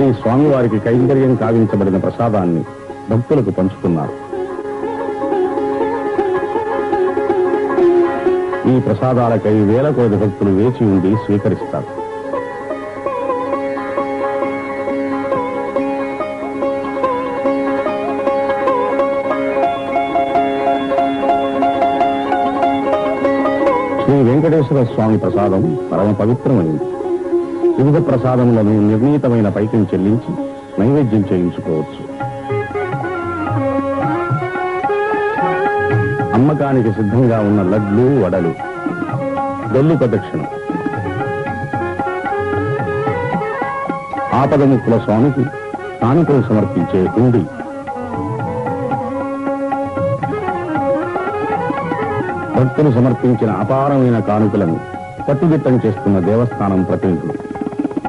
శ్రీ స్వామివారికి కైంకర్యం కావించబడిన ప్రసాదాన్ని భక్తులకు పంచుతున్నారు. ఈ ప్రసాదాలకై వేల కొలది భక్తులు వేచి ఉండి స్వీకరిస్తారు. శ్రీ వెంకటేశ్వర స్వామి ప్రసాదం పరమ పవిత్రమైంది. వివిధ ప్రసాదములను నిర్ణీతమైన పైకం చెల్లించి నైవేద్యం చేయించుకోవచ్చు. అమ్మకానికి సిద్ధంగా ఉన్న లడ్లు, వడలు, డొల్లు ప్రదక్షిణ, ఆపదముక్కుల స్వామికి కానుకలు సమర్పించే హుండీ, భక్తులు సమర్పించిన అపారమైన కానుకలను కట్టుదిట్టం చేస్తున్న దేవస్థానం ప్రతినిధులు.